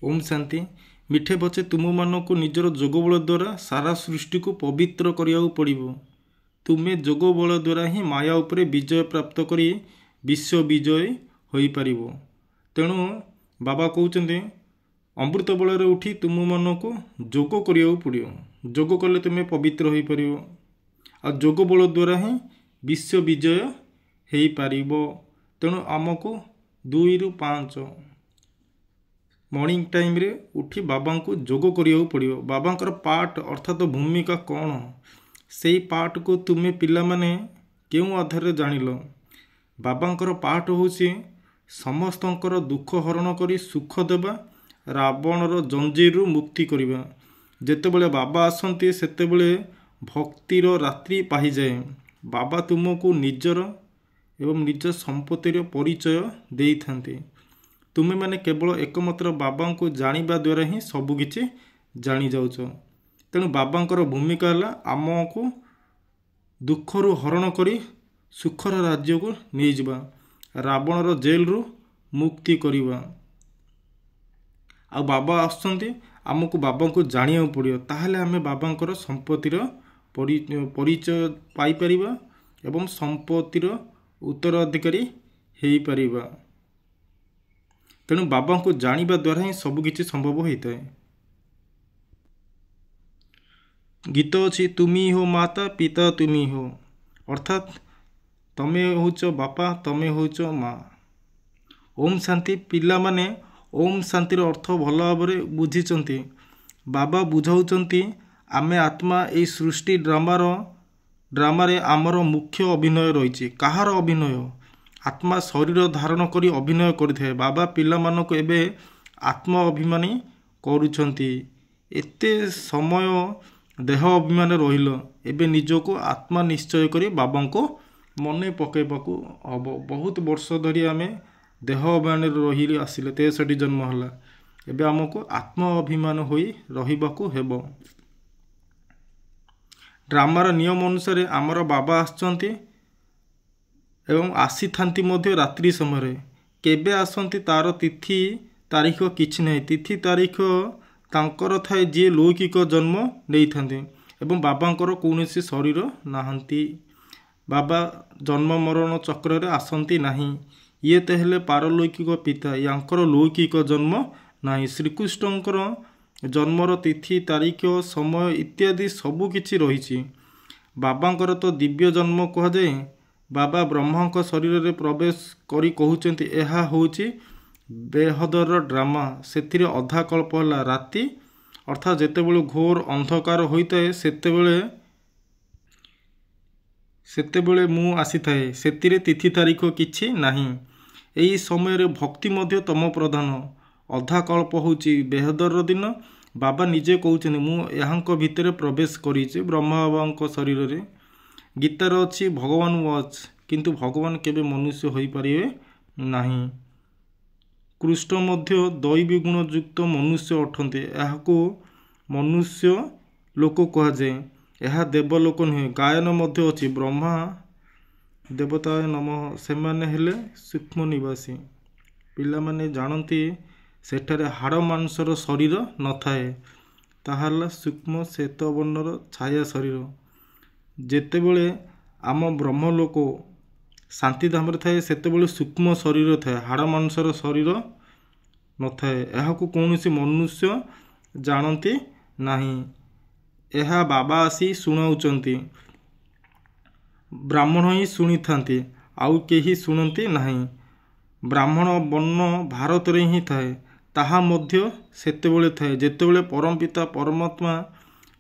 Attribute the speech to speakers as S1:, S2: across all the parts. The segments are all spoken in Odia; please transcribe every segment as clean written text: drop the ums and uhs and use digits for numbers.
S1: ओम शांति। मिठे बचे तुम मानक निजर जोग बल द्वारा सारा सृष्टि को पवित्र करिया पड़िबो। तुमे जोग बल द्वारा ही माया उपरे विजय प्राप्त करी विश्व विजय होई पारिबो। तेणु बाबा कहते अमृत बल उठी तुम मानक जोग करिया पड़ियो। जोग कले तुमे पवित्र होई पारिबो। आ जोग बल द्वारा ही विश्व विजय होई पारिबो। तेणु आमको 2 ରୁ 5 मॉर्निंग टाइम रे उठी बाबा को जोग करिया पड़ियो। बाबांकर पार्ट अर्थात भूमिका कौन से पार्ट को तुमे पिला माने केउ आधार जानिल। बाबांकर पार्ट होची समस्तंकर दुख हरण करी सुख देवा, रावणर जंजीर मुक्ति करिबा। जेतेबेले बाबा आसंती सेतेबेले भक्तिर रात्रि पाहि जाए। बाबा तुमको निजर एवं निज संपत्तिर परिचय देई थांती। तुमे माने केवल एकमात्र बाबा को जानिबा द्वारा ही सबकिछि जानी जाउछ। तेणु बाबांकर भूमिका है आमको दुखरु हरण करी सुखर राज्य को नहीं जावा, रावणर जेल रु मुक्ति करिबा। आ बाबा आसुचंती आमको बाबा को जानिया पड़ियो। ताहले आमे बाबांकर संपत्तिर परिचय पाई परिबा एवं संपत्तिर उत्तराधिकारी हेई परिबा। तेणु बाबा को जानिबा द्वारा ही सबकिछि संभव होता है। गीत अच्छी तुमी हो माता पिता तुमी हो, अर्थात तमे होच बापा तमे होच माँ। ओम शांति। पिला माने ओम शांतिर अर्थ भल भाव बुझीचंती। बाबा बुझाउचंती आमे आत्मा ए सृष्टि ड्रामारे आमर मुख्य अभिनय रही। कहार अभिनय? आत्मा शरीर धारण करी अभिनय करथे। बाबा पिला मानक एबे आत्मा अभिमानी करूछंती। एते समय देह अभिमान रहिल, एबे निजको आत्मा निश्चय करी बाबा को मने पकेबाकू हब। बहुत वर्ष धरी आमे देह अभिमान रही आसिले 63 जन्म हला। एबे आमको आत्मा अभिमान होई रहिबाकू हेबो। ड्रामार नियम अनुसार आमर बाबा आसचंती एवं आसी थांती मध्य रात्रि समय। केबे आसंती तार तिथि तारीख किछि नहीं। तिथि तारीख तांकर थाए जे लौकिक जन्म नहीं थांती एवं बाबांकर कौनसी शरीर नाहंती। बाबा जन्म मरण चक्र रे आसंती नहीं। ये तेहले पारलौकिक पिता, यांकर लौकिक जन्म नहीं। श्रीकृष्णंकर जन्मर तिथि तारीख समय इत्यादि सबु किछि रहिछि। बाबांकर तो दिव्य जन्म कह जाए। बाबा ब्रह्मा को शरीर रे प्रवेश करी कहउचंती एहा होउची बेहदर ड्रामा। सेथिरे अधा कल्प हला राति, अर्थात जेतेबेले घोर अंधकार होइताए सेतेबेले मु आसीथाए। सेतिरे तिथि तारीख किछि नाही। एही समय रे भक्ति मध्य तम प्रधान। अधा कल्प होउची बेहदर दिन। बाबा निजे कहउचंती मु एहांक भितरे प्रवेश करिछि ब्रह्मा बाबांक शरीर रे। गीतार अच्छी भगवान वाच, किंतु भगवान केबे मनुष्य होई पारिबे नाही। कृष्ण मध्य दैवी गुण युक्त मनुष्य अटंती। एहाको मनुष्य लोक कह जाए। यह देवलोक नुहे। गायन मध्य अच्छी ब्रह्मा देवताय नमः, सेमाने हेले सूक्ष्म निवासी। पिला माने जानती सेठारे हाड़ मांसर शरीर न थाए, ताहाला सूक्ष्म श्वेत वर्णर छाया शरीर। जेतेबेले आम ब्रह्मलोक शांतिधाम थाए सेतेबेले सूक्ष्म शरीर थाए, हाड़ मांसर शरीर न थाए। एहाकू कौनसी मनुष्य जानती नहीं। एहा बाबा आसी शुणाउचंती। ब्राह्मण ही शुणी थांती, आउ केही शुणती नहीं। ब्राह्मण वर्ण भारत रे ही थाए, ताहा मध्य सेतेबेले थाए जेतेबेले परमपिता परमात्मा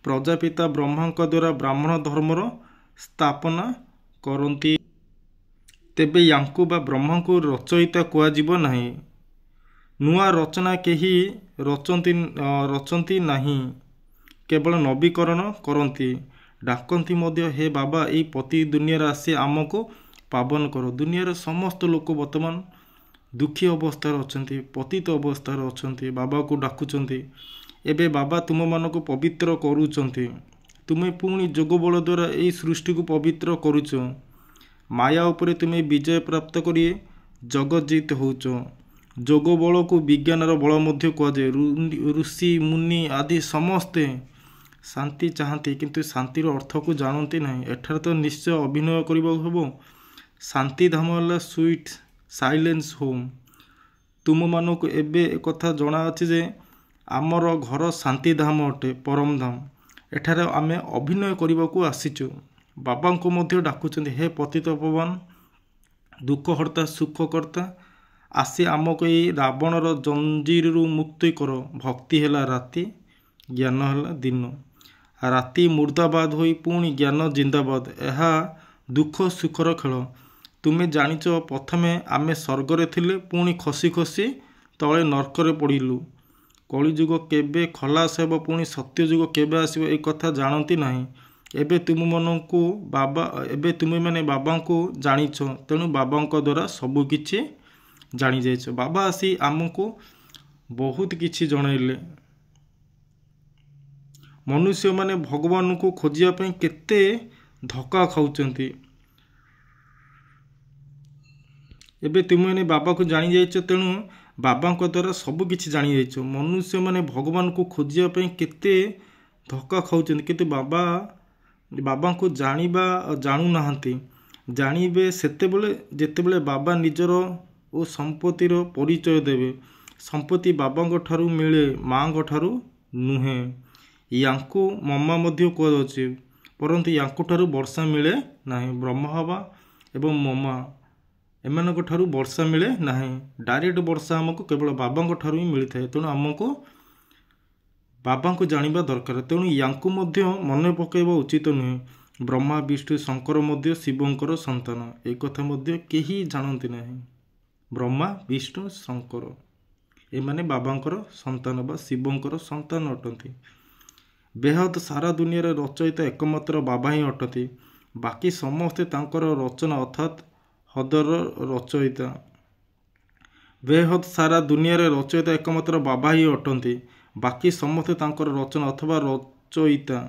S1: प्रजापिता ब्रह्मा द्वारा ब्राह्मण धर्मर स्थापना करती। तेबे यांकु बा ब्रह्मा को रचयिता कुआजिबो नाही। नुआ रचना केही रचंती नहीं, केवल नवीकरण करती। डाकंती मध्य हे बाबा एई पति दुनिया रे आसी आमको पावन करो। दुनिया समस्त लोक वर्तमान दुखी अवस्था अछंती, पतित अवस्था अछंती। बाबा को डाकुचंती। एबे बाबा तुम मानको पवित्र करूचंती। तुमे पुणी जोग बल द्वारा एई सृष्टि को पवित्र करूच। माया उपरे तुमे विजय प्राप्त करी जगत जीत होउच। ଯୋଗ ବଳକୁ ବିଜ୍ଞାନର ବଳ ମଧ୍ୟ କୁହାଯାଏ। ଋଷି ମୁନି ଆଦି ସମସ୍ତେ ଶାନ୍ତି ଚାହାନ୍ତି, କିନ୍ତୁ ଶାନ୍ତିର ଅର୍ଥକୁ ଜାଣନ୍ତି ନାହିଁ। ଏଠାରେ ତ ନିଶ୍ଚୟ ଅଭିନୟ କରିବାକୁ ହେବ। ଶାନ୍ତିଧାମ ହେଲା ସୁଇଟ୍ ସାଇଲେନ୍ସ ହୋମ୍। ତୁମମାନଙ୍କୁ ଏବେ ଏକଥା ଜଣାଅଛି ଯେ ଆମର ଘର ଶାନ୍ତିଧାମ ଅଟେ, ପରମଧାମ। ଏଠାରେ ଆମେ ଅଭିନୟ କରିବାକୁ ଆସିଛୁ। ବାବାଙ୍କୁ ମଧ୍ୟ ଡାକୁଛନ୍ତି, ହେ ପତିତ ପାବନ, ଦୁଃଖହର୍ତ୍ତା, ସୁଖକର୍ତ୍ତା, ଆସି ଆମକୁ ଏଇ ରାବଣର ଜଞ୍ଜିରରୁ ମୁକ୍ତି କର। ଭକ୍ତି ହେଲା ରାତି, ଜ୍ଞାନ ହେଲା ଦିନ। ରାତି ମୁର୍ଦାବାଦ ହୋଇ ପୁଣି ଜ୍ଞାନ ଜିନ୍ଦାବାଦ। ଏହା ଦୁଃଖ ସୁଖର ଖେଳ। ତୁମେ ଜାଣିଛ, ପ୍ରଥମେ ଆମେ ସ୍ୱର୍ଗରେ ଥିଲେ, ପୁଣି ଖସି ଖସି ତଳେ ନର୍କରେ ପଡ଼ିଲୁ। କଳିଯୁଗ କେବେ ଖଲାସ ହେବ, ପୁଣି ସତ୍ୟଯୁଗ କେବେ ଆସିବ, ଏ କଥା ଜାଣନ୍ତି ନାହିଁ। ଏବେ ତୁମେମାନେ ବାବାଙ୍କୁ ଜାଣିଛ, ତେଣୁ ବାବାଙ୍କ ଦ୍ୱାରା ସବୁ କିଛି ଜାଣିଯାଇଛ। ବାବା ଆସି ଆମକୁ ବହୁତ କିଛି ଜଣାଇଲେ। ମନୁଷ୍ୟମାନେ ଭଗବାନଙ୍କୁ ଖୋଜିବା ପାଇଁ କେତେ ଧକ୍କା ଖାଉଛନ୍ତି। ଏବେ ତୁମେମାନେ ବାବାକୁ ଜାଣିଯାଇଛ, ତେଣୁ ବାବାଙ୍କ ଦ୍ୱାରା ସବୁ କିଛି ଜାଣିଯାଇଛ। ମନୁଷ୍ୟମାନେ ଭଗବାନଙ୍କୁ ଖୋଜିବା ପାଇଁ କେତେ ଧକ୍କା ଖାଉଛନ୍ତି, କିନ୍ତୁ ବାବାଙ୍କୁ ଜାଣୁନାହାନ୍ତି। ଜାଣିବେ ସେତେବେଳେ ଯେତେବେଳେ ବାବା ନିଜର ଓ ସମ୍ପତ୍ତିର ପରିଚୟ ଦେବେ। ସମ୍ପତ୍ତି ବାବାଙ୍କ ଠାରୁ ମିଳେ, ମାଙ୍କ ଠାରୁ ନୁହେଁ। ୟାଙ୍କୁ ମମା ମଧ୍ୟ କୁହାଯାଉଛି, ପରନ୍ତୁ ୟାଙ୍କଠାରୁ ବର୍ଷା ମିଳେ ନାହିଁ। ବ୍ରହ୍ମବାବା ଏବଂ ମମା ଏମାନଙ୍କ ଠାରୁ ବର୍ଷା ମିଳେ ନାହିଁ। ଡାଇରେକ୍ଟ ବର୍ଷା ଆମକୁ କେବଳ ବାବାଙ୍କ ଠାରୁ ହିଁ ମିଳିଥାଏ। ତେଣୁ ଆମକୁ ବାବାଙ୍କୁ ଜାଣିବା ଦରକାର। ତେଣୁ ୟାଙ୍କୁ ମଧ୍ୟ ମନେ ପକାଇବା ଉଚିତ ନୁହେଁ। ବ୍ରହ୍ମା ବିଷ୍ଣୁ ଶଙ୍କର ମଧ୍ୟ ଶିବଙ୍କର ସନ୍ତାନ, ଏ କଥା ମଧ୍ୟ କେହି ଜାଣନ୍ତି ନାହିଁ। ବ୍ରହ୍ମା ବିଷ୍ଣୁ ଶଙ୍କର ଏମାନେ ବାବାଙ୍କର ସନ୍ତାନ ବା ଶିବଙ୍କର ସନ୍ତାନ ଅଟନ୍ତି। ବେହଦ ସାରା ଦୁନିଆରେ ରଚୟିତା ଏକମାତ୍ର ବାବା ହିଁ ଅଟନ୍ତି। ବାକି ସମସ୍ତେ ତାଙ୍କର ରଚନା ଅର୍ଥାତ୍ ହଦର ରଚୟିତା। ବେହଦ ସାରା ଦୁନିଆରେ ରଚୟିତା ଏକମାତ୍ର ବାବା ହିଁ ଅଟନ୍ତି। ବାକି ସମସ୍ତେ ତାଙ୍କର ରଚନା ଅଥବା ରଚୟିତା।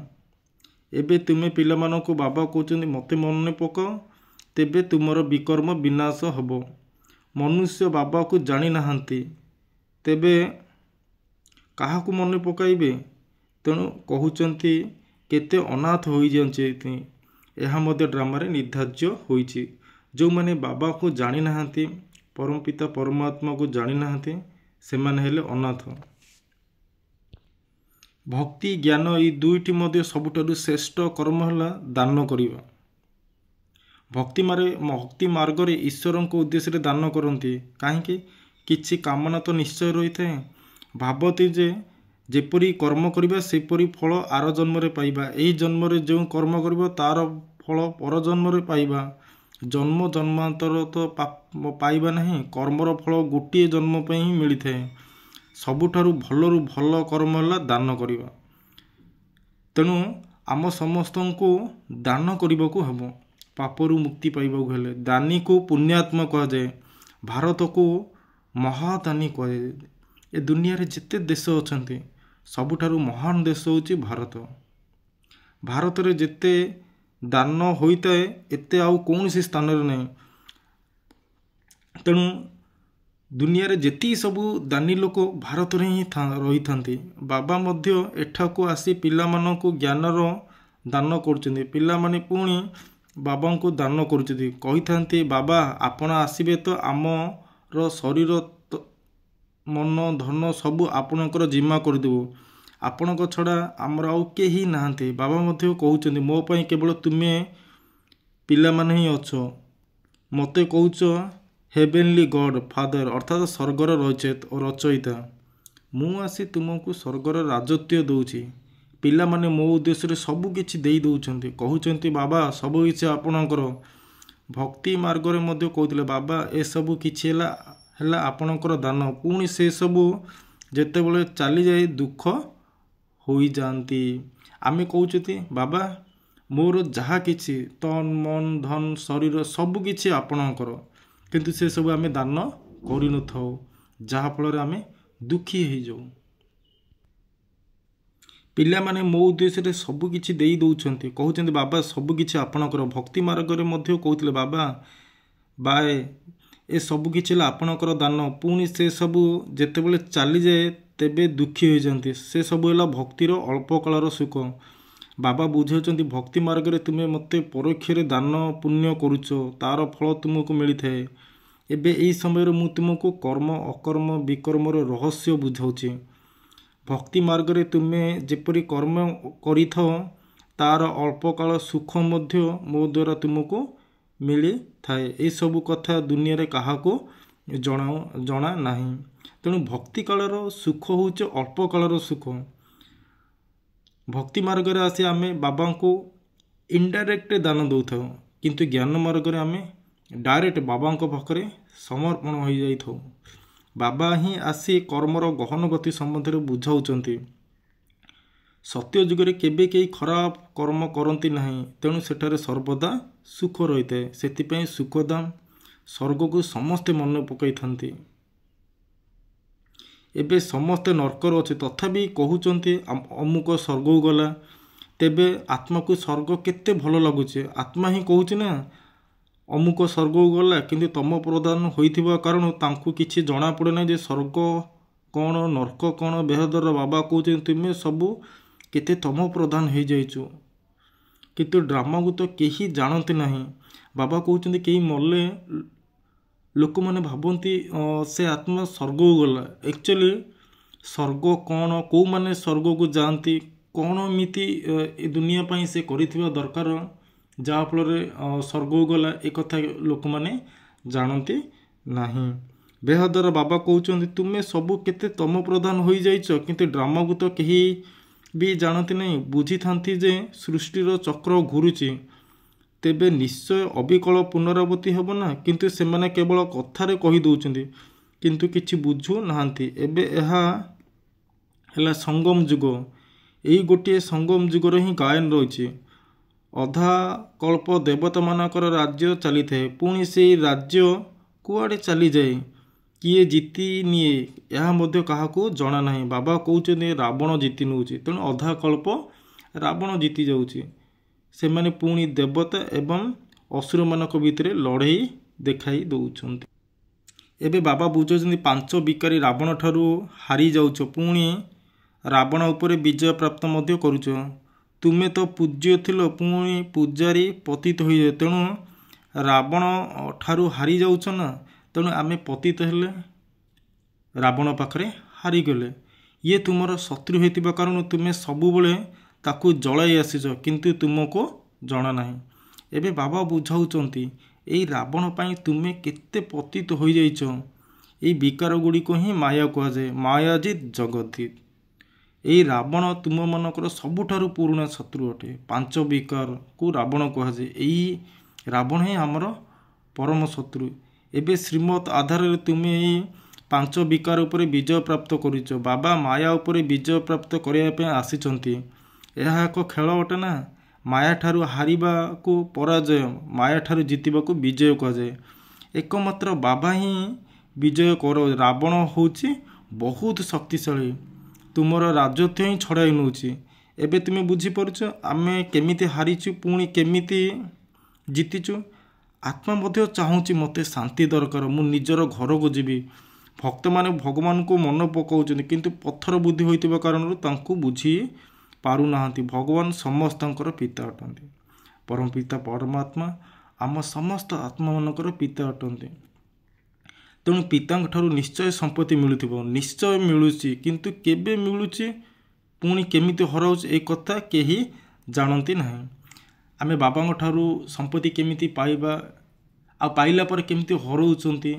S1: ଏବେ ତୁମେ ପିଲାମାନଙ୍କୁ ବାବା କହୁଛନ୍ତି, ମୋତେ ମନେ ପକାଅ, ତେବେ ତୁମର ବିକର୍ମ ବିନାଶ ହେବ। ମନୁଷ୍ୟ ବାବାକୁ ଜାଣିନାହାନ୍ତି, ତେବେ କାହାକୁ ମନେ ପକାଇବେ? ତେଣୁ କହୁଛନ୍ତି କେତେ ଅନାଥ ହୋଇଯାଉଛି। ଏହା ମଧ୍ୟ ଡ୍ରାମାରେ ନିର୍ଦ୍ଧାର୍ଯ୍ୟ ହୋଇଛି। ଯେଉଁମାନେ ବାବାକୁ ଜାଣିନାହାନ୍ତି, ପରମପିତା ପରମାତ୍ମାକୁ ଜାଣିନାହାନ୍ତି, ସେମାନେ ହେଲେ ଅନାଥ। ଭକ୍ତି ଜ୍ଞାନ ଏହି ଦୁଇଟି ମଧ୍ୟ ସବୁଠାରୁ ଶ୍ରେଷ୍ଠ କର୍ମ ହେଲା ଦାନ କରିବା। ଭକ୍ତି ମାର୍ଗରେ ଈଶ୍ୱରଙ୍କ ଉଦ୍ଦେଶ୍ୟରେ ଦାନ କରନ୍ତି। କାହିଁକି? କିଛି କାମନା ତ ନିଶ୍ଚୟ ରହିଥାଏ। ଭାବନ୍ତି ଯେ ଯେପରି କର୍ମ କରିବା ସେପରି ଫଳ ଆର ଜନ୍ମରେ ପାଇବା। ଏହି ଜନ୍ମରେ ଯେଉଁ କର୍ମ କରିବ ତାର ଫଳ ପର ଜନ୍ମରେ ପାଇବା। ଜନ୍ମ ଜନ୍ମାନ୍ତର ତ ପାଇବା ନାହିଁ। କର୍ମର ଫଳ ଗୋଟିଏ ଜନ୍ମ ପାଇଁ ହିଁ ମିଳିଥାଏ। ସବୁଠାରୁ ଭଲରୁ ଭଲ କର୍ମ ହେଲା ଦାନ କରିବା। ତେଣୁ ଆମ ସମସ୍ତଙ୍କୁ ଦାନ କରିବାକୁ ହେବ। ପାପରୁ ମୁକ୍ତି ପାଇବାକୁ ହେଲେ ଦାନୀକୁ ପୁଣ୍ୟାତ୍ମା କୁହାଯାଏ। ଭାରତକୁ ମହାଦାନୀ କୁହାଯାଏ। ଏ ଦୁନିଆରେ ଯେତେ ଦେଶ ଅଛନ୍ତି, ସବୁଠାରୁ ମହାନ ଦେଶ ହେଉଛି ଭାରତ। ଭାରତରେ ଯେତେ ଦାନ ହୋଇଥାଏ, ଏତେ ଆଉ କୌଣସି ସ୍ଥାନରେ ନାହିଁ। ତେଣୁ ଦୁନିଆରେ ଯେତିକି ସବୁ ଦାନୀ ଲୋକ ଭାରତରେ ହିଁ ରହିଥାନ୍ତି। ବାବା ମଧ୍ୟ ଏଠାକୁ ଆସି ପିଲାମାନଙ୍କୁ ଜ୍ଞାନର ଦାନ କରୁଛନ୍ତି। ପିଲାମାନେ ପୁଣି ବାବାଙ୍କୁ ଦାନ କରୁଛନ୍ତି। କହିଥାନ୍ତି, ବାବା ଆପଣ ଆସିବେ ତ ଆମର ଶରୀର ମନ ଧନ ସବୁ ଆପଣଙ୍କର ଜିମା କରିଦେବୁ। ଆପଣଙ୍କ ଛଡ଼ା ଆମର ଆଉ କେହି ନାହାନ୍ତି। ବାବା ମଧ୍ୟ କହୁଛନ୍ତି, ମୋ ପାଇଁ କେବଳ ତୁମେ ପିଲାମାନେ ହିଁ ଅଛ। ମୋତେ କହୁଛ ହେଭେନଲି ଗଡ୍ ଫାଦର, ଅର୍ଥାତ୍ ସ୍ୱର୍ଗର ରଚୟିତା। ମୁଁ ଆସି ତୁମକୁ ସ୍ୱର୍ଗର ରାଜତ୍ୱ ଦେଉଛି। ପିଲାମାନେ ମୋ ଉଦ୍ଦେଶ୍ୟରେ ସବୁ କିଛି ଦେଇ ଦେଉଛନ୍ତି। କହୁଛନ୍ତି, ବାବା ସବୁ କିଛି ଆପଣଙ୍କର। ଭକ୍ତି ମାର୍ଗରେ ମଧ୍ୟ କହୁଥିଲେ, ବାବା ଏସବୁ କିଛି ହେଲା ଆପଣଙ୍କର ଦାନ। ପୁଣି ସେସବୁ ଯେତେବେଳେ ଚାଲିଯାଏ ଦୁଃଖ ହୋଇଯାଆନ୍ତି। ଆମେ କହୁଛନ୍ତି, ବାବା ମୋର ଯାହା କିଛି ତନ ମନ ଧନ ଶରୀର ସବୁ କିଛି ଆପଣଙ୍କର, କିନ୍ତୁ ସେସବୁ ଆମେ ଦାନ କରିନଥାଉ, ଯାହାଫଳରେ ଆମେ ଦୁଃଖୀ ହେଇଯାଉ। ପିଲାମାନେ ମୋ ଉଦ୍ଦେଶ୍ୟରେ ସବୁ କିଛି ଦେଇ ଦେଉଛନ୍ତି। କହୁଛନ୍ତି, ବାବା ସବୁ କିଛି ଆପଣଙ୍କର। ଭକ୍ତି ମାର୍ଗରେ ମଧ୍ୟ କହୁଥିଲେ, ବାବା ବାଏ ए सबु किछि ହେଲା ଆପଣଙ୍କର ଦାନ। ପୁଣି ସେ ସବୁ ଯେତେବେଳେ ଚାଲିଯାଏ ତେବେ ଦୁଃଖୀ ହୋଇଯାନ୍ତି। ସେ ସବୁ ହେଲା ଭକ୍ତିର ଅଳ୍ପ କାଳର ସୁଖ। ବାବା ବୁଝାଉଛନ୍ତି ଭକ୍ତି ମାର୍ଗରେ ତୁମେ ମୋତେ ପରୋକ୍ଷରେ ଦାନ ପୁଣ୍ୟ କରୁଛ, ତାର ଫଳ ତୁମକୁ ମିଳିଥାଏ। ଏବେ ଏହି ସମୟରେ ମୁଁ ତୁମକୁ କର୍ମ ଅକର୍ମ ବିକର୍ମର ରହସ୍ୟ ବୁଝାଉଛି। ଭକ୍ତି ମାର୍ଗରେ ତୁମେ ଯେପରି କର୍ମ କରିଥାଅ ତାର ଅଳ୍ପ କାଳ ସୁଖ ମଧ୍ୟ ମୋ ଦ୍ୱାରା ତୁମକୁ ମିଳିଥାଏ। ଏସବୁ କଥା ଦୁନିଆରେ କାହାକୁ ଜଣା ନାହିଁ। ତେଣୁ ଭକ୍ତି କାଳର ସୁଖ ହେଉଛି ଅଳ୍ପ କାଳର ସୁଖ। ଭକ୍ତି ମାର୍ଗରେ ଆସି ଆମେ ବାବାଙ୍କୁ ଇନଡାଇରେକ୍ଟ ଦାନ ଦେଉଥାଉ, କିନ୍ତୁ ଜ୍ଞାନ ମାର୍ଗରେ ଆମେ ଡାଇରେକ୍ଟ ବାବାଙ୍କ ପାଖରେ ସମର୍ପଣ ହୋଇଯାଇଥାଉ। ବାବା ହିଁ ଆସି କର୍ମର ଗହନ ଗତି ସମ୍ବନ୍ଧରେ ବୁଝାଉଛନ୍ତି। ସତ୍ୟ ଯୁଗରେ କେବେ କେହି ଖରାପ କର୍ମ କରନ୍ତି ନାହିଁ, ତେଣୁ ସେଠାରେ ସର୍ବଦା ସୁଖ ରହିଥାଏ। ସେଥିପାଇଁ ସୁଖଧାମ ସ୍ୱର୍ଗକୁ ସମସ୍ତେ ମନେ ପକାଇଥାନ୍ତି। ଏବେ ସମସ୍ତେ ନର୍କର ଅଛି, ତଥାପି କହୁଛନ୍ତି ଅମୁକ ସ୍ୱର୍ଗକୁ ଗଲା। ତେବେ ଆତ୍ମାକୁ ସ୍ୱର୍ଗ କେତେ ଭଲ ଲାଗୁଛି। ଆତ୍ମା ହିଁ କହୁଛି ନା ଅମୁକ ସ୍ୱର୍ଗକୁ ଗଲା, କିନ୍ତୁ ତମ ପ୍ରଦାନ ହୋଇଥିବା କାରଣ ତାଙ୍କୁ କିଛି ଜଣାପଡ଼େ ନାହିଁ ଯେ ସ୍ୱର୍ଗ କ'ଣ ନର୍କ କ'ଣ। ବେହଦର ବାବା କହୁଛନ୍ତି ତୁମେ ସବୁ କେତେ ତମ ପ୍ରଦାନ ହୋଇଯାଇଛ, କିନ୍ତୁ ଡ୍ରାମାକୁ ତ କେହି ଜାଣନ୍ତି ନାହିଁ। ବାବା କହୁଛନ୍ତି କେହି ମଲେ ଲୋକମାନେ ଭାବନ୍ତି ସେ ଆତ୍ମା ସ୍ୱର୍ଗକୁ ଗଲା। ଆକ୍ଚୁଆଲି ସ୍ୱର୍ଗ କ'ଣ, କେଉଁମାନେ ସ୍ୱର୍ଗକୁ ଯାଆନ୍ତି, କ'ଣ ଏମିତି ଏ ଦୁନିଆ ପାଇଁ ସେ କରିଥିବା ଦରକାର ଯାହାଫଳରେ ସ୍ୱର୍ଗକୁ ଗଲା, ଏ କଥା ଲୋକମାନେ ଜାଣନ୍ତି ନାହିଁ। ବେହଦର ବାବା କହୁଛନ୍ତି ତୁମେ ସବୁ କେତେ ତମ ପ୍ରଦାନ ହୋଇଯାଇଛ, କିନ୍ତୁ ଡ୍ରାମାକୁ ତ କେହି ବି ଜାଣନ୍ତି ନାହିଁ। ବୁଝିଥାନ୍ତି ଯେ ସୃଷ୍ଟିର ଚକ୍ର ଘୁରୁଛି, ତେବେ ନିଶ୍ଚୟ ଅବିକଳ ପୁନରାବୃତ୍ତି ହେବ ନା। କିନ୍ତୁ ସେମାନେ କେବଳ କଥାରେ କହିଦେଉଛନ୍ତି, କିନ୍ତୁ କିଛି ବୁଝୁନାହାନ୍ତି। ଏବେ ଏହା ହେଲା ସଙ୍ଗମ ଯୁଗ। ଏହି ଗୋଟିଏ ସଙ୍ଗମ ଯୁଗର ହିଁ ଗାୟନ ରହିଛି। ଅଧା କଳ୍ପ ଦେବତାମାନଙ୍କର ରାଜ୍ୟ ଚାଲିଥାଏ, ପୁଣି ସେଇ ରାଜ୍ୟ କୁଆଡ଼େ ଚାଲିଯାଏ, କିଏ ଜିତି ନିଏ ଏହା ମଧ୍ୟ କାହାକୁ ଜଣା ନାହିଁ। ବାବା କହୁଛନ୍ତି ରାବଣ ଜିତି ନେଉଛି, ତେଣୁ ଅଧା କଳ୍ପ ରାବଣ ଜିତି ଯାଉଛି। ସେମାନେ ପୁଣି ଦେବତା ଏବଂ ଅସୁରମାନଙ୍କ ଭିତରେ ଲଢ଼େଇ ଦେଖାଇ ଦେଉଛନ୍ତି। ଏବେ ବାବା ବୁଝାଉଛନ୍ତି 5 ବିକାରୀ ରାବଣ ଠାରୁ ହାରି ଯାଉଛ, ପୁଣି ରାବଣ ଉପରେ ବିଜୟ ପ୍ରାପ୍ତ ମଧ୍ୟ କରୁଛ। ତୁମେ ତ ପୂଜ୍ୟ ଥିଲ, ପୁଣି ପୂଜାରୀ ପତିତ ହୋଇଯାଏ, ତେଣୁ ରାବଣ ଠାରୁ ହାରି ଯାଉଛ ନା। ତେଣୁ ଆମେ ପତିତ ହେଲେ, ରାବଣ ପାଖରେ ହାରିଗଲେ। ଇଏ ତୁମର ଶତ୍ରୁ ହୋଇଥିବା କାରଣ ତୁମେ ସବୁବେଳେ ତାକୁ ଜଳାଇ ଆସିଛ, କିନ୍ତୁ ତୁମକୁ ଜଣା ନାହିଁ। ଏବେ ବାବା ବୁଝାଉଛନ୍ତି ଏଇ ରାବଣ ପାଇଁ ତୁମେ କେତେ ପତିତ ହୋଇଯାଇଛ। ଏଇ ବିକାର ଗୁଡ଼ିକ ହିଁ ମାୟା କୁହାଯାଏ। ମାୟାଜିତ୍ ଜଗତିତ୍। ଏଇ ରାବଣ ତୁମମାନଙ୍କର ସବୁଠାରୁ ପୁରୁଣା ଶତ୍ରୁ ଅଟେ। 5 ବିକାରକୁ ରାବଣ କୁହାଯାଏ। ଏଇ ରାବଣ ହିଁ ଆମର ପରମ ଶତ୍ରୁ। ଏବେ ଶ୍ରୀମତ୍ ଆଧାରରେ ତୁମେ ଏଇ 5 ବିକାର ଉପରେ ବିଜୟ ପ୍ରାପ୍ତ କରିଛ। ବାବା ମାୟା ଉପରେ ବିଜୟ ପ୍ରାପ୍ତ କରିବା ପାଇଁ ଆସିଛନ୍ତି। ଏହା ଏକ ଖେଳ ଅଟେ ନା। ମାୟାଠାରୁ ହାରିବାକୁ ପରାଜୟ, ମାୟାଠାରୁ ଜିତିବାକୁ ବିଜୟ କୁହାଯାଏ। ଏକମାତ୍ର ବାବା ହିଁ ବିଜୟ କର। ରାବଣ ହେଉଛି ବହୁତ ଶକ୍ତିଶାଳୀ, ତୁମର ରାଜତ୍ୱ ହିଁ ଛଡ଼ାଇ ନେଉଛି। ଏବେ ତୁମେ ବୁଝିପାରୁଛ ଆମେ କେମିତି ହାରିଛୁ, ପୁଣି କେମିତି ଜିତିଛୁ। ଆତ୍ମା ମଧ୍ୟ ଚାହୁଁଛି ମୋତେ ଶାନ୍ତି ଦରକାର, ମୁଁ ନିଜର ଘରକୁ ଯିବି। ଭକ୍ତମାନେ ଭଗବାନଙ୍କୁ ମନେ ପକାଉଛନ୍ତି, କିନ୍ତୁ ପଥର ବୁଦ୍ଧି ହୋଇଥିବା କାରଣରୁ ତାଙ୍କୁ ବୁଝି ପାରୁନାହାନ୍ତି। ଭଗବାନ ସମସ୍ତଙ୍କର ପିତା ଅଟନ୍ତି। ପରମ ପିତା ପରମାତ୍ମା ଆମ ସମସ୍ତ ଆତ୍ମାମାନଙ୍କର ପିତା ଅଟନ୍ତି। ତେଣୁ ପିତାଙ୍କ ଠାରୁ ନିଶ୍ଚୟ ସମ୍ପତ୍ତି ମିଳୁଥିବ, ନିଶ୍ଚୟ ମିଳୁଛି, କିନ୍ତୁ କେବେ ମିଳୁଛି ପୁଣି କେମିତି ହରାଉଛି ଏ କଥା କେହି ଜାଣନ୍ତି ନାହିଁ। ଆମେ ବାବାଙ୍କ ଠାରୁ ସମ୍ପତ୍ତି କେମିତି ପାଇବା, ଆଉ ପାଇଲା ପରେ କେମିତି ହରାଉଛନ୍ତି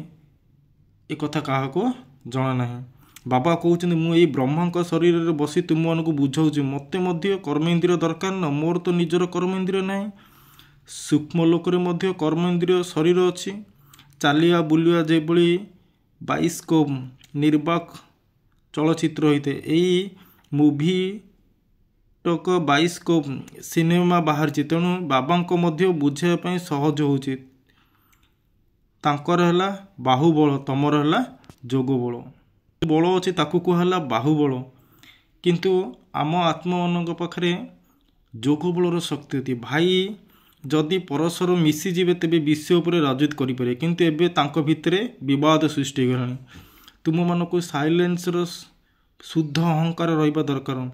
S1: ଏ କଥା କାହାକୁ ଜଣା ନାହିଁ। ବାବା କହୁଛନ୍ତି ମୁଁ ଏଇ ବ୍ରହ୍ମାଙ୍କ ଶରୀରରେ ବସି ତୁମମାନଙ୍କୁ ବୁଝାଉଛି, ମୋତେ ମଧ୍ୟ କର୍ମେନ୍ଦ୍ରିୟ ଦରକାର ନା। ମୋର ତ ନିଜର କର୍ମେନ୍ଦ୍ରିୟ ନାହିଁ। ସୂକ୍ଷ୍ମ ଲୋକରେ ମଧ୍ୟ କର୍ମେନ୍ଦ୍ରିୟ ଶରୀର ଅଛି। ଚାଲିବା ବୁଲିବା ଯେଭଳି ବାଇସ୍କୋପ ନିର୍ବାକ ଚଳଚ୍ଚିତ୍ର ହୋଇଥାଏ, ଏଇ ମୁଭିଟକ ବାଇସ୍କୋପ ସିନେମା ବାହାରିଛି। ତେଣୁ ବାବାଙ୍କ ମଧ୍ୟ ବୁଝାଇବା ପାଇଁ ସହଜ ହେଉଛି। ତାଙ୍କର ହେଲା ବାହୁବଳ, ତମର ହେଲା ଯୋଗବଳ। ବଳ ଅଛି ତାକୁ କୁହାହେଲା ବାହୁବଳ, କିନ୍ତୁ ଆମ ଆତ୍ମାମାନଙ୍କ ପାଖରେ ଯୋଗବଳର ଶକ୍ତି ଅଛି। ଭାଇ जदि परस्पर मिशिजे तेबे विषय उपर राजनीति करें किंतु एबे तांको भितरे विवाद सृष्टि होगलानी। तुम मानक साइलेंसर शुद्ध अहंकार रहिबा दरकार।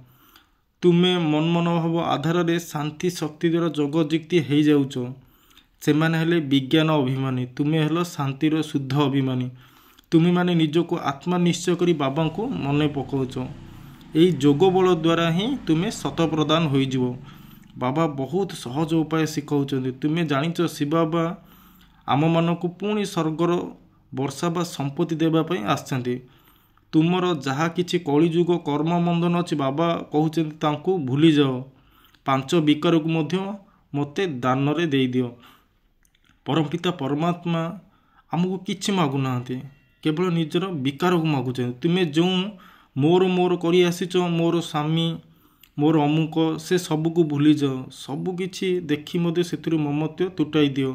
S1: तुमे मन मनोभाव आधार में शांति शक्ति द्वारा जगजीति हो जाऊच। से माने हेले विज्ञान अभिमानी, तुम्हें हेलो शांतिर शुद्ध अभिमानी। तुम्हें माने निजको आत्मा निश्चय करी बाबा को मन पकाउच। यही जोग बल द्वारा ही तुम्हें शत प्रदान हो। बाबा बहुत सहज उपाय शिखाऊँ। तुम्हें जानिच शिव बाबा आम मानक पुणी स्वर्गर वर्षा बा संपत्ति देवाई आसछन्ति। तुमर जहाँ किछि कलिजुग कर्म बंधन अच्छी बाबा कहते भूली जाओ। 5 विकार को मध्य मते दान रे दे दियो। परमपिता परमात्मा आमको किछि मागुना, केवल निजर विकार को मागुच। तुम्हें जो मोर मोर करी आसीच, मोर स्वामी मोर अमुक, से सबको भूली जाओ। सबकि देखी मध्य से ममत्व तुटाई दियो।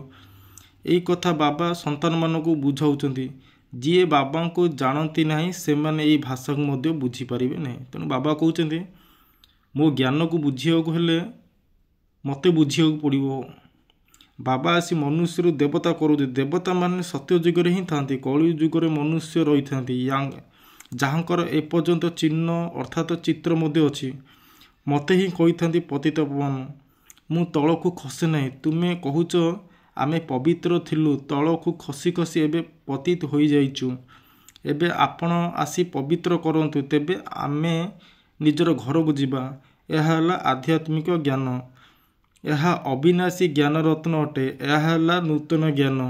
S1: यही कथा बाबा संतान मान को बुझाऊँच। जी बाबा को जानती नहीं से माने यही भाषा को मध्य बुझीपारे ना। तेणु बाबा कहते मो ज्ञान को बुझा हेले मत बुझा पड़ो। बाबा आसी मनुष्य देवता करू। देवता माने सत्य जुगे ही था, कलि जुगे मनुष्य रही था जहाँकर एपर्यंत चिन्ह अर्थात चित्र मध्य अच्छी। मते ही कही था पतित पावन मु तल को खसे नहीं। तुम्हें कहूच आमे पवित्र थिलु, तल को खसी खसी एबे पतित हो जाइचु। एबे आपण आसी पवित्र करंतु, तेबे आमे निजर घर को जीवा। यह है आध्यात्मिक ज्ञान। यह अविनाशी ज्ञान रत्न अटे। यह है नूतन ज्ञान।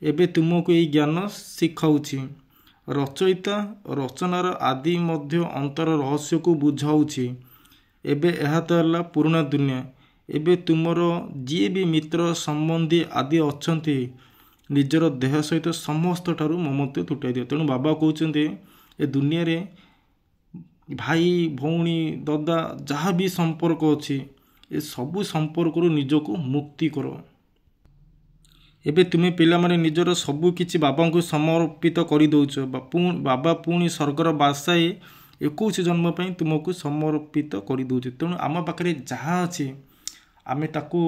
S1: एबे तुमको यही ज्ञान शिखाऊँच। रचयिता रचनार आदि मध्य अंतर रहस्य को बुझाऊँच। एबे यह तो है पुराना दुनिया। एबे तुमर जी भी मित्र संबंधी आदि अच्छन्ति निजर देह सहित समस्त ठारू ममत्व तुटाई दियो। तेणु बाबा कहते ए दुनिया रे भाई भौणी दादा जहाँ भी संपर्क अच्छी ए सबू संपर्क निजको मुक्ति कर। एबे तुम्हें पिला माने निजर सबू किछि बाबा को समर्पित कर दौच। बाबा पुणी स्वर्गर बासाई 21 जन्म पर तुमको समर्पित कर दौचे। तेणु आम पाखे जहाँ अच्छी आमे ताको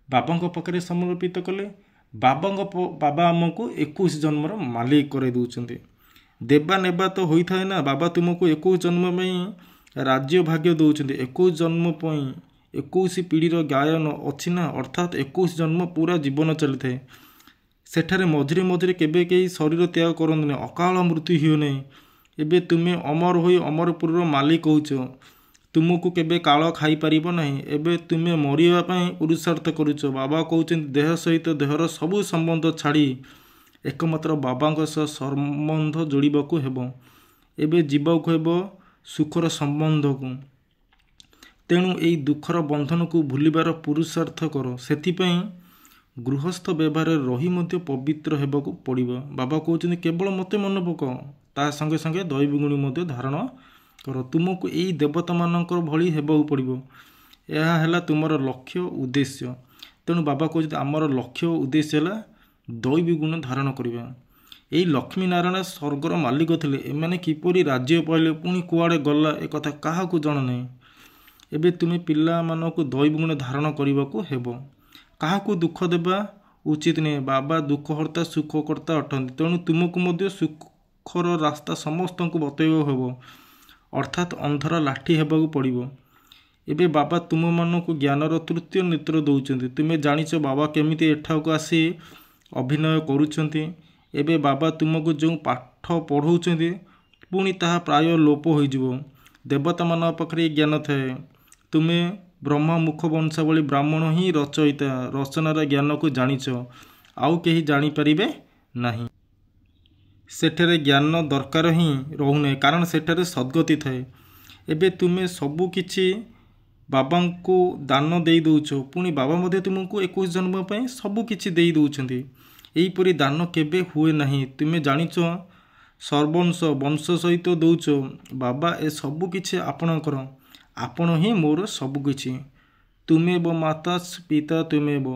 S1: बाबा पाखे समर्पित कले बाबा आमको 21 जन्मर मालिक कर दौरान। देवा नेबा तो होता है ना। बाबा तुमको 21 जन्म में राज्य भाग्य दौरान। 21 जन्म पर 21 पीढ़ीर गायन अच्छी ना, अर्थात 21 जन्म पूरा जीवन चली थाए। सेठारे मझिरे मझिरे केबे कई शरीर त्याग करते, अकाल मृत्यु हो नहीं। एबे तुम्हें अमर हो अमरपुर मालिक होच। तुमको केबे काल खाई पारिबो नहीं। एबे तुम्हें मरिबा पई पुरुषार्थ करुच। बाबा कहते देह सहित देहर सबू संबंध छाड़ी एकमात्र बाबा सह संबंध जोड़ाक हेबो। एबे जीवाक हेबो सुखर संबंध को। तेणु यही दुखर बंधन को भूलिबार पुरुषार्थ कर। सेथिपई गृहस्थ व्यवहार रही मध्य पवित्र हेबाकू पड़िबो। बाबा कहते केवल मते मन पकाओ, ता संगे संगे दैवी गुणी मध्य धारण कर। तुमको यही देवता मानकर भली हेबाकू पड़िबो। यह है तुमर लक्ष्य उद्देश्य। तेणु बाबा कहते आमर लक्ष्य उद्देश्य है दैवी गुण धारण करवा। यही लक्ष्मी नारायण स्वर्गर मालिक थिले। एमाने किपरि राज्य पाइले पुणी कुआड़े गला ए कथा काहाकू जण नहीं। एबे तुमे पिला मानकू दैवी गुण धारण करने को हेबो। काहाकू दुख देवा उचित नहीं। बाबा दुखहर्ता सुखकर्ता अटंती। तेणु तुमको मध्य सुखर रास्ता समस्त को बतैब हेबो, अर्थात अंधर लाठी हेबाकू पड़िबो। एबे बाबा तुम मानकू ज्ञानर तृतीय नेत्र दौरान। तुम्हें जानिच बाबा केमिति एठाकू आसी अभिनय करुछंती। एबे बाबा तुमको जो पाठ पढ़ाउछंती पुणी ताहा प्राय लोप होइजिवो। देवता मान पाखरे ज्ञान थाए। तुम्हें ब्रह्मा मुख वंशावली ब्राह्मण ही रचयिता रचनार ज्ञान को जानिच, आउ केही जानी परिबे नहीं। सेठारे ज्ञान दरकार ही रहूने, कारण सेठारे सद्गति थाए। एबे तुम्हें सबू किछि बाबा को दान दे दौच, पुणी बाबा मध्य तुमको 21 जन्म पर सबू किछि दे दौछंती। एहीपरि दान केबे हुए नहीं। तुम्हें जानिच सर्वंश वंश सहित दौच। बाबा ए सबू किछि आपणकर, आपण ही मोर सबुकिछि। तुमेव माता पिता तुमेव।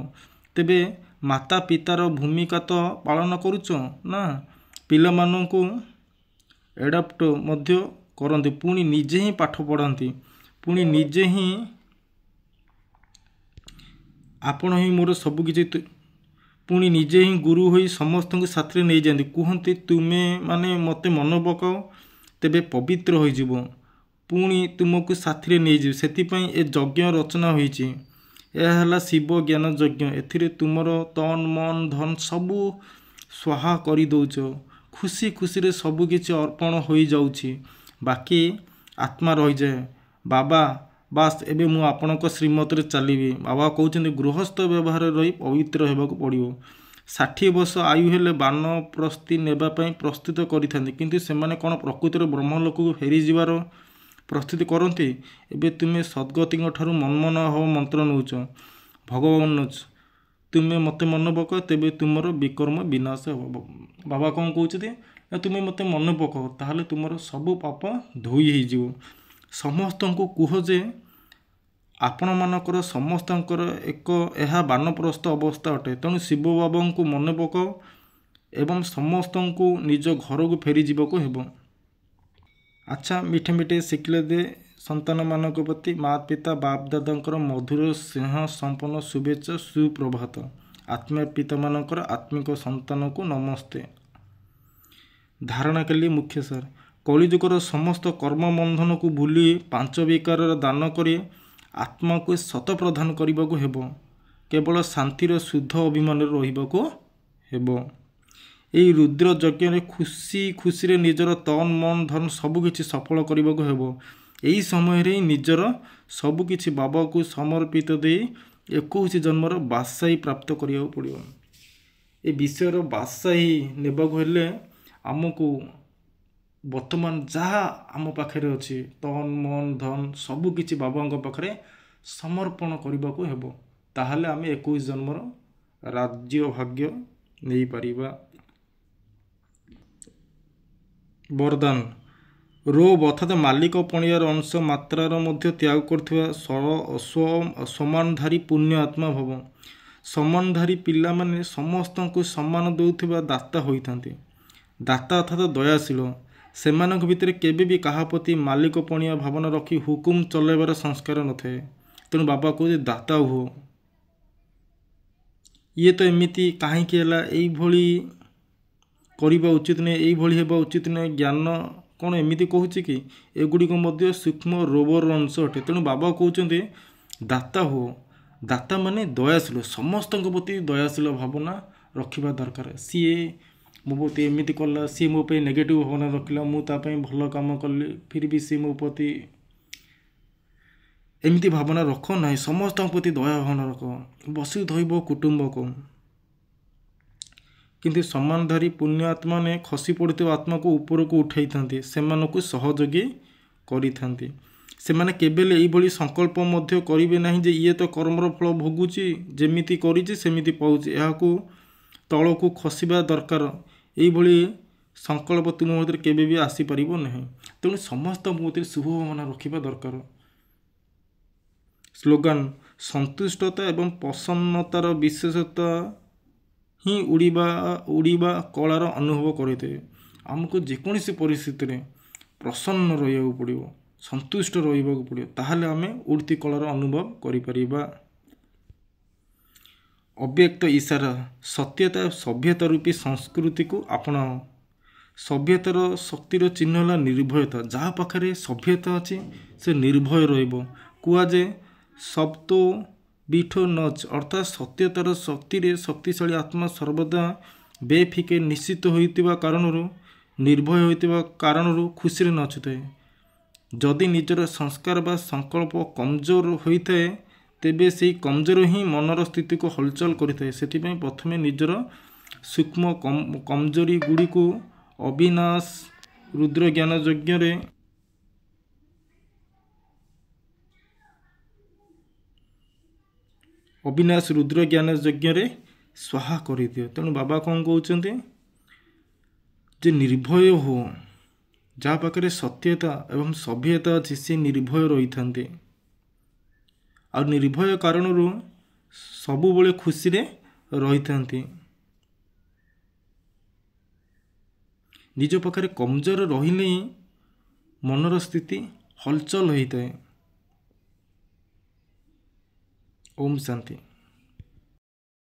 S1: तेबे माता पितार भूमिका तो पालन करुच ना। पिला माननकु एडाप्ट मध्य करंती, पुणी निजे ही पाठ पढ़ाती, पुणी निजे ही ଆପଣ ହିଁ ମୋର ସବୁକିଛି। ପୁଣି ନିଜେ ହିଁ ଗୁରୁ ହୋଇ ସମସ୍ତଙ୍କୁ ସାଥିରେ ନେଇଯାଆନ୍ତି। କୁହନ୍ତି ତୁମେ ମାନେ ମୋତେ ମନେ ପକାଅ, ତେବେ ପବିତ୍ର ହୋଇଯିବ, ପୁଣି ତୁମକୁ ସାଥିରେ ନେଇଯିବ। ସେଥିପାଇଁ ଏ ଯଜ୍ଞ ରଚନା ହୋଇଛି। ଏହା ହେଲା ଶିବ ଜ୍ଞାନ ଯଜ୍ଞ। ଏଥିରେ ତୁମର ତନ ମନ ଧନ ସବୁ ସ୍ୱାହା କରିଦେଉଛ। ଖୁସି ଖୁସିରେ ସବୁକିଛି ଅର୍ପଣ ହୋଇଯାଉଛି। ବାକି ଆତ୍ମା ରହିଯାଏ। ବାବା, ବାସ୍ ଏବେ ମୁଁ ଆପଣଙ୍କ ଶ୍ରୀମତରେ ଚାଲିବି। ବାବା କହୁଛନ୍ତି ଗୃହସ୍ଥ ବ୍ୟବହାରରେ ରହି ପବିତ୍ର ହେବାକୁ ପଡ଼ିବ। 60 ବର୍ଷ ଆୟୁ ହେଲେ ବାନପ୍ରସ୍ଥି ନେବା ପାଇଁ ପ୍ରସ୍ତୁତ କରିଥାନ୍ତି, କିନ୍ତୁ ସେମାନେ କ'ଣ ପ୍ରକୃତରେ ବ୍ରହ୍ମଲୋକକୁ ଫେରିଯିବାର ପ୍ରସ୍ତୁତି କରନ୍ତି? ଏବେ ତୁମେ ସଦ୍ଗତିଙ୍କ ଠାରୁ ମନ୍ମନାଭବ ମନ୍ତ୍ର ନେଉଛ। ଭଗବାନ ନେଉଛ, ତୁମେ ମୋତେ ମନେ ପକାଅ, ତେବେ ତୁମର ବିକର୍ମ ବିନାଶ ହେବ। ବାବା କ'ଣ କହୁଛନ୍ତି? ତୁମେ ମୋତେ ମନେ ପକାଅ, ତାହେଲେ ତୁମର ସବୁ ପାପ ଧୋଇ ହୋଇଯିବ। ସମସ୍ତଙ୍କୁ କୁହ ଯେ ଆପଣମାନଙ୍କର ସମସ୍ତଙ୍କର ଏହା ବାନପ୍ରସ୍ଥ ଅବସ୍ଥା ଅଟେ। ତେଣୁ ଶିବ ବାବାଙ୍କୁ ମନେ ପକାଅ ଏବଂ ସମସ୍ତଙ୍କୁ ନିଜ ଘରକୁ ଫେରିଯିବାକୁ ହେବ। ଆଚ୍ଛା, ମିଠେ ମିଠେ ଶିଖିଲେ ଦେ ସନ୍ତାନମାନଙ୍କ ପ୍ରତି ମାତା ପିତା ବାପ ଦାଦାଙ୍କର ମଧୁର ସ୍ନେହ ସମ୍ପନ୍ନ ଶୁଭେଚ୍ଛା, ସୁପ୍ରଭାତ। ଆତ୍ମୀୟ ପିତାମାନଙ୍କର ଆତ୍ମିକ ସନ୍ତାନକୁ ନମସ୍ତେ। ଧାରଣା କଲି ମୁଖ୍ୟ ସାର, କଳିଯୁଗର ସମସ୍ତ କର୍ମବନ୍ଧନକୁ ଭୁଲି 5 ବିକାରର ଦାନ କରି ଆତ୍ମାକୁ ସତ ପ୍ରଦାନ କରିବାକୁ ହେବ। କେବଳ ଶାନ୍ତିର ଶୁଦ୍ଧ ଅଭିମାନରେ ରହିବାକୁ ହେବ। ଏହି ରୁଦ୍ର ଯଜ୍ଞରେ ଖୁସି ଖୁସିରେ ନିଜର ତନ ମନ ଧନ ସବୁକିଛି ସଫଳ କରିବାକୁ ହେବ। ଏହି ସମୟରେ ହିଁ ନିଜର ସବୁକିଛି ବାବାକୁ ସମର୍ପିତ ଦେଇ 21 ଜନ୍ମର ବାଦଶାହୀ ପ୍ରାପ୍ତ କରିବାକୁ ପଡ଼ିବ। ଏ ବିଷୟର ବାଦଶାହୀ ନେବାକୁ ହେଲେ ଆମକୁ ବର୍ତ୍ତମାନ ଯାହା ଆମ ପାଖରେ ଅଛି ତନ ମନ ଧନ ସବୁକିଛି ବାବାଙ୍କ ପାଖରେ ସମର୍ପଣ କରିବାକୁ ହେବ। ତାହେଲେ ଆମେ 21 ଜନ୍ମର ରାଜ୍ୟ ଭାଗ୍ୟ ନେଇପାରିବା। ବରଦାନ। ରୋବ ଅର୍ଥାତ୍ ମାଲିକ ପଣିଆର ଅଂଶ ମାତ୍ରାର ମଧ୍ୟ ତ୍ୟାଗ କରୁଥିବା ସମାନଧାରୀ ପୁଣ୍ୟ ଆତ୍ମା ଭବ। ସମାନଧାରୀ ପିଲାମାନେ ସମସ୍ତଙ୍କୁ ସମ୍ମାନ ଦେଉଥିବା ଦାତା ହୋଇଥାନ୍ତି। ଦାତା ଅର୍ଥାତ୍ ଦୟାଶୀଳ। ସେମାନଙ୍କ ଭିତରେ କେବେ ବି କାହା ପ୍ରତି ମାଲିକ ପଣିଆ ଭାବନା ରଖି ହୁକୁମ ଚଲାଇବାର ସଂସ୍କାର ନଥାଏ। ତେଣୁ ବାବା କହୁଛି ଦାତା ହୁଅ। ଇଏ ତ ଏମିତି କାହିଁକି ହେଲା, ଏଇଭଳି କରିବା ଉଚିତ ନୁହେଁ, ଏଇଭଳି ହେବା ଉଚିତ ନୁହେଁ, ଜ୍ଞାନ କ'ଣ ଏମିତି କହୁଛି କି? ଏଗୁଡ଼ିକ ମଧ୍ୟ ସୂକ୍ଷ୍ମ ରୋବର ଅଂଶ ଅଟେ। ତେଣୁ ବାବା କହୁଛନ୍ତି ଦାତା ହୁଅ। ଦାତା ମାନେ ଦୟାଶୀଳ, ସମସ୍ତଙ୍କ ପ୍ରତି ଦୟାଶୀଳ ଭାବନା ରଖିବା ଦରକାର। ସିଏ ମୋ ପ୍ରତି ଏମିତି କଲା, ସିଏ ମୋ ପାଇଁ ନେଗେଟିଭ୍ ଭାବନା ରଖିଲା, ମୁଁ ତା ପାଇଁ ଭଲ କାମ କଲି, ଫିର୍ ବି ସିଏ ମୋ ପ୍ରତି ଏମିତି ଭାବନା ରଖ ନାହିଁ। ସମସ୍ତଙ୍କ ପ୍ରତି ଦୟା ଭାବନା ରଖ। ବସି ଧୋଇବ କୁଟୁମ୍ବକୁ। କିନ୍ତୁ ସମାନଧାରୀ ପୁଣ୍ୟ ଆତ୍ମାମାନେ ଖସି ପଡ଼ୁଥିବା ଆତ୍ମାକୁ ଉପରକୁ ଉଠାଇଥାନ୍ତି, ସେମାନଙ୍କୁ ସହଯୋଗୀ କରିଥାନ୍ତି। ସେମାନେ କେବେ ଏଇଭଳି ସଂକଳ୍ପ ମଧ୍ୟ କରିବେ ନାହିଁ ଯେ ଇଏ ତ କର୍ମର ଫଳ ଭୋଗୁଛି, ଯେମିତି କରିଛି ସେମିତି ପାଉଛି, ଏହାକୁ ତଳକୁ ଖସିବା ଦରକାର। ଏଇଭଳି ସଂକଳ୍ପ ତୁମ ମଧ୍ୟରେ କେବେ ବି ଆସିପାରିବ ନାହିଁ। ତେଣୁ ସମସ୍ତଙ୍କ ମଧ୍ୟରେ ଶୁଭ ଭାବନା ରଖିବା ଦରକାର। ସ୍ଲୋଗାନ। ସନ୍ତୁଷ୍ଟତା ଏବଂ ପ୍ରସନ୍ନତାର ବିଶେଷତା ହିଁ ଉଡ଼ିବା କଳାର ଅନୁଭବ କରିଥାଏ। ଆମକୁ ଯେକୌଣସି ପରିସ୍ଥିତିରେ ପ୍ରସନ୍ନ ରହିବାକୁ ପଡ଼ିବ, ସନ୍ତୁଷ୍ଟ ରହିବାକୁ ପଡ଼ିବ, ତାହେଲେ ଆମେ ଉଡ଼ତି କଳାର ଅନୁଭବ କରିପାରିବା। ଅବ୍ୟକ୍ତ ଇଶାରା। ସତ୍ୟତା ସଭ୍ୟତା ରୂପୀ ସଂସ୍କୃତିକୁ ଆପଣାଅ। ସଭ୍ୟତାର ଶକ୍ତିର ଚିହ୍ନ ହେଲା ନିର୍ଭୟତା। ଯାହା ପାଖରେ ସଭ୍ୟତା ଅଛି ସେ ନିର୍ଭୟ ରହିବ। କୁହାଯାଏ ସବ୍ତୋ ବିଠୋ ନଚ, ଅର୍ଥାତ୍ ସତ୍ୟତାର ଶକ୍ତିରେ ଶକ୍ତିଶାଳୀ ଆତ୍ମା ସର୍ବଦା ବେଫିକେ ନିଶ୍ଚିତ ହୋଇଥିବା କାରଣରୁ, ନିର୍ଭୟ ହୋଇଥିବା କାରଣରୁ ଖୁସିରେ ନାଚୁଥାଏ। ଯଦି ନିଜର ସଂସ୍କାର ବା ସଂକଳ୍ପ କମଜୋର ହୋଇଥାଏ, ତେବେ ସେହି କମଜୋର ହିଁ ମନର ସ୍ଥିତିକୁ ହଲଚଲ କରିଥାଏ। ସେଥିପାଇଁ ପ୍ରଥମେ ନିଜର ସୂକ୍ଷ୍ମ କମଜୋରି ଗୁଡ଼ିକୁ ଅବିନାଶ ରୁଦ୍ର ଜ୍ଞାନ ଯଜ୍ଞରେ ସ୍ୱାହା କରିଦିଅ। ତେଣୁ ବାବା କ'ଣ କହୁଛନ୍ତି ଯେ ନିର୍ଭୟ ହୁଅ। ଯାହା ପାଖରେ ସତ୍ୟତା ଏବଂ ସଭ୍ୟତା ଅଛି ସେ ନିର୍ଭୟ ରହିଥାନ୍ତି, ଆଉ ନିର୍ଭୟ କାରଣରୁ ସବୁବେଳେ ଖୁସିରେ ରହିଥାନ୍ତି। ନିଜ ପାଖରେ କମଜୋର ରହିଲେ ହିଁ ମନର ସ୍ଥିତି ହଲଚଲ ହୋଇଥାଏ। ଓମ୍ ଶାନ୍ତି।